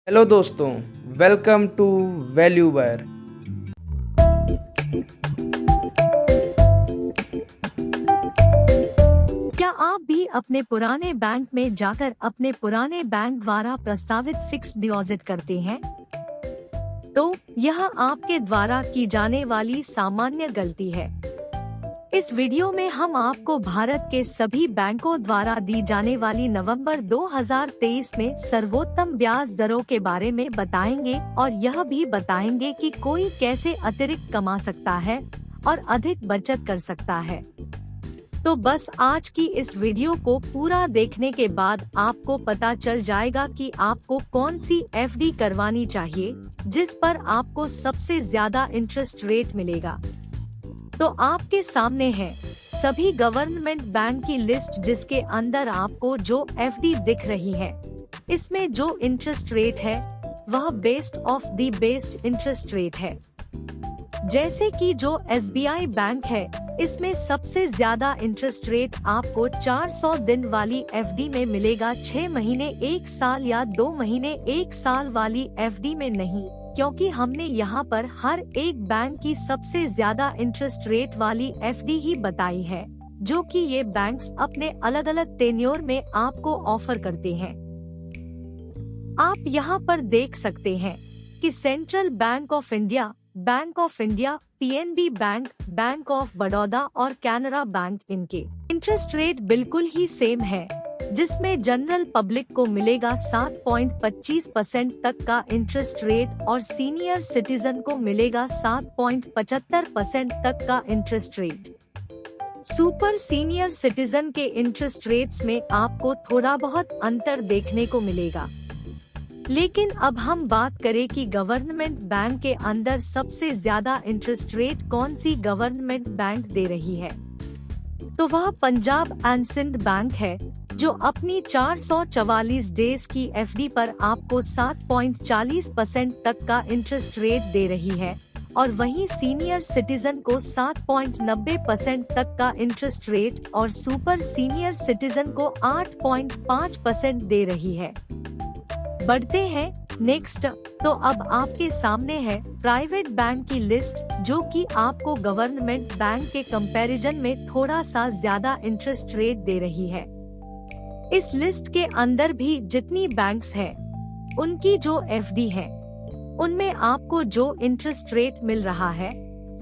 Hello दोस्तों, welcome to value buyer. क्या आप भी अपने पुराने बैंक में जाकर अपने पुराने बैंक द्वारा प्रस्तावित फिक्स्ड डिपॉजिट करते हैं? तो यह आपके द्वारा की जाने वाली सामान्य गलती है। इस वीडियो में हम आपको भारत के सभी बैंकों द्वारा दी जाने वाली नवंबर 2023 में सर्वोत्तम ब्याज दरों के बारे में बताएंगे और यह भी बताएंगे कि कोई कैसे अतिरिक्त कमा सकता है और अधिक बचत कर सकता है। तो बस आज की इस वीडियो को पूरा देखने के बाद आपको पता चल जाएगा कि आपको कौन सी एफडी करवानी चाहिए जिस पर आपको सबसे ज्यादा इंटरेस्ट रेट मिलेगा। तो आपके सामने है सभी गवर्नमेंट बैंक की लिस्ट जिसके अंदर आपको जो एफडी दिख रही है, इसमें जो इंटरेस्ट रेट है वह based of the based interest rate है। जैसे कि जो एसबीआई बैंक है, इसमें सबसे ज्यादा इंटरेस्ट रेट आपको 400 दिन वाली एफडी में मिलेगा, 6 महीने 1 साल या 2 महीने 1 साल वाली एफडी में नहीं, क्योंकि हमने यहाँ पर हर एक बैंक की सबसे ज्यादा इंटरेस्ट रेट वाली एफडी ही बताई है, जो कि ये बैंक्स अपने अलग अलग टेन्योर में आपको ऑफर करते हैं। आप यहाँ पर देख सकते हैं कि central bank of India, PNB bank, bank of Baroda और कैनरा बैंक, इनके इंटरेस्ट रेट बिल्कुल ही सेम है, जिसमें जनरल पब्लिक को मिलेगा 7.25% तक का इंटरेस्ट रेट और सीनियर सिटीजन को मिलेगा 7.75% तक का interest rate. Super senior citizen के इंटरेस्ट रेट्स में आपको थोड़ा बहुत अंतर देखने को मिलेगा। लेकिन अब हम बात करें कि गवर्नमेंट बैंक के अंदर सबसे ज्यादा इंटरेस्ट रेट कौन सी गवर्नमेंट बैंक दे रही है, तो वह पंजाब एंड सिंध बैंक है, जो अपनी 444 डेज की एफडी पर आपको 7.40% तक का इंटरेस्ट रेट दे रही है और वहीं सीनियर सिटीजन को 7.90% तक का इंटरेस्ट रेट और सुपर सीनियर सिटीजन को 8.5% दे रही है। बढ़ते हैं नेक्स्ट। तो अब आपके सामने है प्राइवेट बैंक की लिस्ट, जो कि आपको गवर्नमेंट बैंक के कंपैरिजन में थोड़ा सा ज्यादा इंटरेस्ट रेट दे रही है। इस लिस्ट के अंदर भी जितनी बैंक्स हैं, उनकी जो एफडी है, उनमें आपको जो इंटरेस्ट रेट मिल रहा है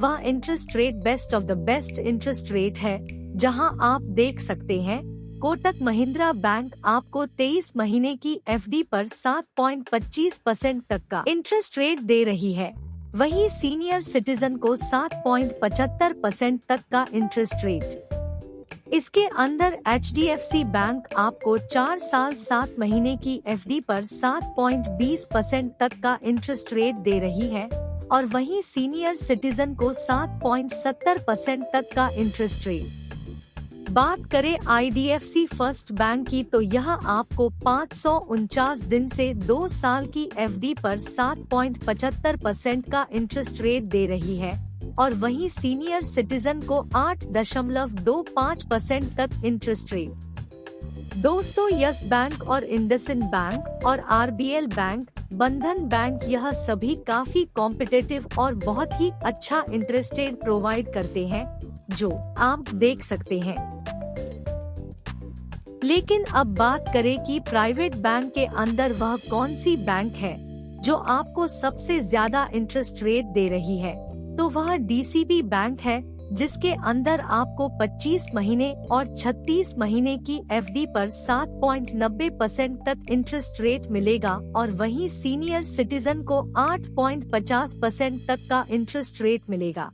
वह interest rate best of the best interest rate है, जहां आप देख सकते हैं कोटक महिंद्रा बैंक आपको 23 महीने की एफडी पर 7.25% तक का इंटरेस्ट रेट दे रही है। वहीं सीनियर सिटीजन को 7.75% तक का इंटरेस्ट रेट। इसके अंदर एचडीएफसी बैंक आपको 4 साल 7 महीने की एफडी पर 7.20% तक का इंटरेस्ट रेट दे रही है और वहीं सीनियर सिटीजन को 7.70% तक का इंटरेस्ट रेट। बात करें आईडीएफसी फर्स्ट बैंक की, तो यह आपको 549 दिन से 2 साल की एफडी पर 7.75% का इंटरेस्ट रेट दे रही है और वहीं सीनियर सिटीजन को 8.25% तक इंटरेस्ट रेट। दोस्तों, यस बैंक और इंडसइंड बैंक और आरबीएल बैंक, बंधन बैंक, यह सभी काफी कॉम्पिटिटिव और बहुत ही अच्छा इंटरेस्ट रेट प्रोवाइड करते हैं, जो आप देख सकते हैं। लेकिन अब बात करें कि प्राइवेट बैंक के अंदर वह कौन सी बैंक है जो आपको सबसे ज्यादा इंटरेस्ट रेट दे रही है, तो वह डीसीबी बैंक है, जिसके अंदर आपको 25 महीने और 36 महीने की एफडी पर 7.90% तक इंटरेस्ट रेट मिलेगा और वहीं सीनियर सिटीजन को 8.50% तक का इंटरेस्ट रेट मिलेगा।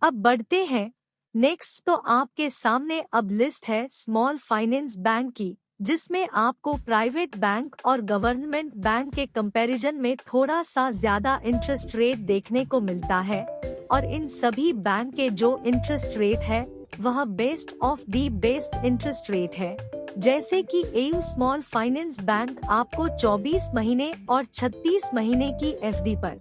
अब बढ़ते हैं नेक्स्ट। तो आपके सामने अब लिस्ट है स्मॉल फाइनेंस बैंक की, जिसमें आपको प्राइवेट बैंक और गवर्नमेंट बैंक के कंपैरिजन में थोड़ा सा ज्यादा इंटरेस्ट रेट देखने को मिलता है और इन सभी बैंक के जो इंटरेस्ट रेट है वह based of the based interest rate है। जैसे कि एयू स्मॉल फाइनेंस बैंक आपको 24 महीने और 36 महीने की एफडी पर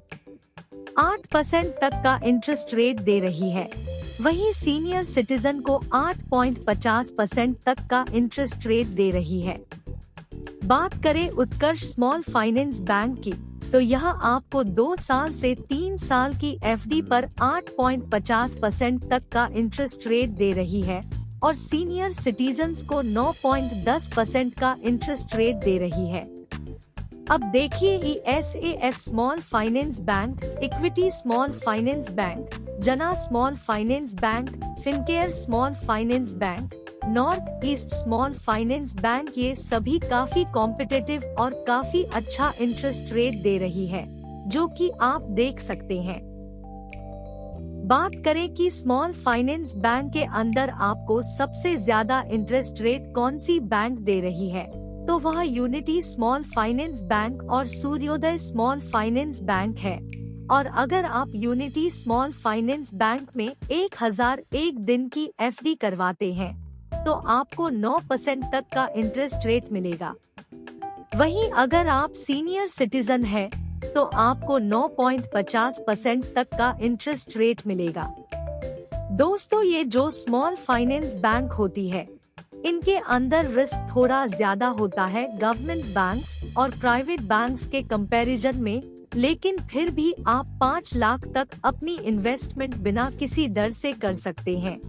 8% तक का इंटरेस्ट रेट दे रही है, वहीं सीनियर सिटीजन को 8.50% तक का इंटरेस्ट रेट दे रही है। बात करें उत्कर्ष स्मॉल फाइनेंस बैंक की, तो यह आपको 2 साल से 3 साल की एफडी पर 8.50% तक का इंटरेस्ट रेट दे रही है और सीनियर सिटीजन्स को 9.10% का इंटरेस्ट रेट दे रही है। अब देखिए ESAF small finance bank, equity small finance bank, Jana small finance bank, Fincare small finance bank, north east small finance bank, ये सभी काफी कॉम्पिटिटिव और काफी अच्छा इंटरेस्ट रेट दे रही है, जो कि आप देख सकते हैं। बात करें कि स्मॉल फाइनेंस बैंक के अंदर आपको सबसे ज्यादा इंटरेस्ट रेट कौन सी बैंक दे रही है, तो वह यूनिटी स्मॉल फाइनेंस बैंक और सूर्योदय स्मॉल फाइनेंस बैंक है। और अगर आप यूनिटी स्मॉल फाइनेंस बैंक में 1001 दिन की एफडी करवाते हैं तो आपको 9% तक का इंटरेस्ट रेट मिलेगा। वहीं अगर आप सीनियर सिटीजन हैं तो आपको 9.50% तक का इंटरेस्ट रेट मिलेगा। दोस्तों, ये जो स्मॉल फाइनेंस बैंक होती है, इनके अंदर रिस्क थोड़ा ज्यादा होता है गवर्नमेंट बैंक्स और प्राइवेट बैंक्स के कंपैरिजन में, लेकिन फिर भी आप 5 लाख तक अपनी इन्वेस्टमेंट बिना किसी डर से कर सकते हैं,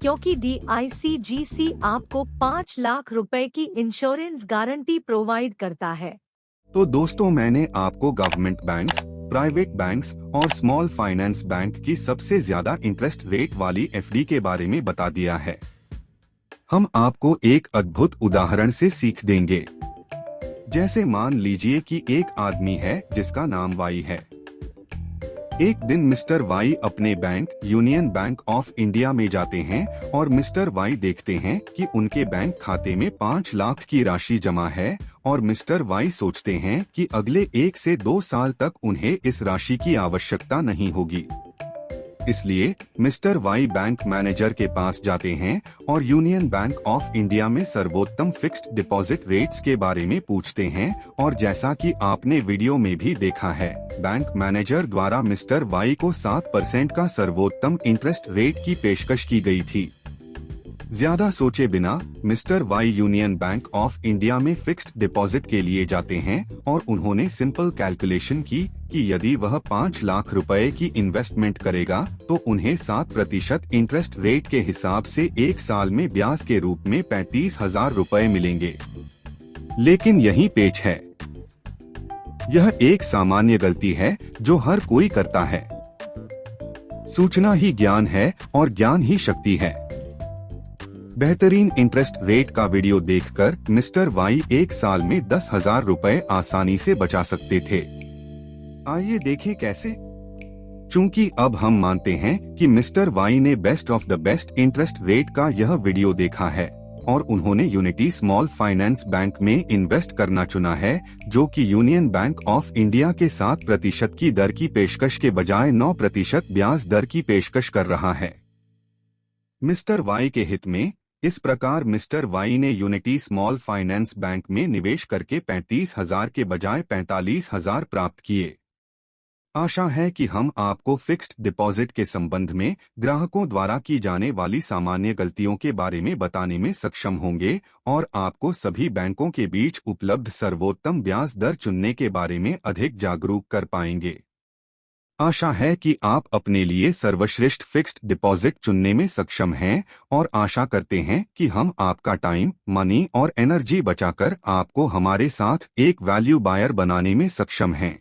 क्योंकि DICGC आपको 5 लाख रुपए की इंश्योरेंस गारंटी प्रोवाइड करता है। तो दोस्तों, मैंने आपको गवर्नमेंट बैंक्स, प्राइवेट बैंक्स और स्मॉल फाइनेंस बैंक की सबसे ज्यादा इंटरेस्ट रेट वाली एफडी के बारे में बता दिया है। हम आपको एक अद्भुत उदाहरण से सीख देंगे। जैसे मान लीजिए कि एक आदमी है जिसका नाम वाई है। एक दिन मिस्टर वाई अपने bank union Bank of India में जाते हैं और मिस्टर वाई देखते हैं कि उनके बैंक खाते में 5 लाख की राशि जमा है और मिस्टर वाई सोचते हैं कि अगले 1 से 2 साल तक उन्हें इस राशि की आवश्यकता नहीं होगी। इसलिए मिस्टर वाई बैंक मैनेजर के पास जाते हैं और यूनियन बैंक ऑफ इंडिया में सर्वोत्तम फिक्स्ड डिपॉजिट रेट्स के बारे में पूछते हैं और जैसा कि आपने वीडियो में भी देखा है, बैंक मैनेजर द्वारा मिस्टर वाई को 7% का सर्वोत्तम इंटरेस्ट रेट की पेशकश की गई थी। ज्यादा सोचे बिना mister Y Union Bank of India में फिक्स्ड डिपॉजिट के लिए जाते हैं और उन्होंने सिंपल कैलकुलेशन की कि यदि वह 5 लाख रुपए की इन्वेस्टमेंट करेगा तो उन्हें 7% इंटरेस्ट रेट के हिसाब से 1 साल में ब्याज के रूप में 35,000 रुपए मिलेंगे। लेकिन यही पेच है। यह एक सामान्य गलती है जो हर कोई करता है। सूचना ही ज्ञान है और ज्ञान ही शक्ति है। बेहतरीन इंटरेस्ट रेट का वीडियो देखकर मिस्टर वाई 1 साल में 10,000 रुपए आसानी से बचा सकते थे। आइए देखें कैसे। चूंकि अब हम मानते हैं कि मिस्टर वाई ने best of the best interest rate का यह वीडियो देखा है और उन्होंने यूनिटी स्मॉल फाइनेंस बैंक में इन्वेस्ट करना चुना है, जो कि यूनियन बैंक ऑफ इंडिया के 7% की दर की पेशकश के बजाय 9% ब्याज दर की पेशकश कर रहा है। मिस्टर वाई के हित में इस प्रकार मिस्टर वाई ने यूनिटी स्मॉल फाइनेंस बैंक में निवेश करके 35,000 के बजाय 45,000 प्राप्त किए। आशा है कि हम आपको फिक्स्ड डिपॉजिट के संबंध में ग्राहकों द्वारा की जाने वाली सामान्य गलतियों के बारे में बताने में सक्षम होंगे और आपको सभी बैंकों के बीच उपलब्ध सर्वोत्तम ब्याज दर चुनने के बारे में अधिक जागरूक कर पाएंगे। आशा है कि आप अपने लिए सर्वश्रेष्ठ फिक्स्ड डिपॉजिट चुनने में सक्षम हैं और आशा करते हैं कि हम आपका टाइम, मनी और एनर्जी बचाकर आपको हमारे साथ एक वैल्यू बायर बनाने में सक्षम हैं।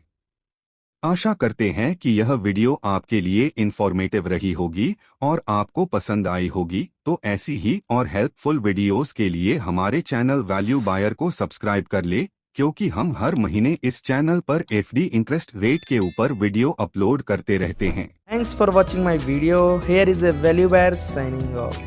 आशा करते हैं कि यह वीडियो आपके लिए इंफॉर्मेटिव रही होगी और आपको पसंद आई होगी। तो ऐसी ही और हेल्पफुल वीडियोस के लिए हमारे चैनल वैल्यू बायर को सब्सक्राइब कर ले, क्योंकि हम हर महीने इस चैनल पर एफडी इंटरेस्ट रेट के ऊपर वीडियो अपलोड करते रहते हैं। Thanks for watching my video. Here is a value buyer signing off.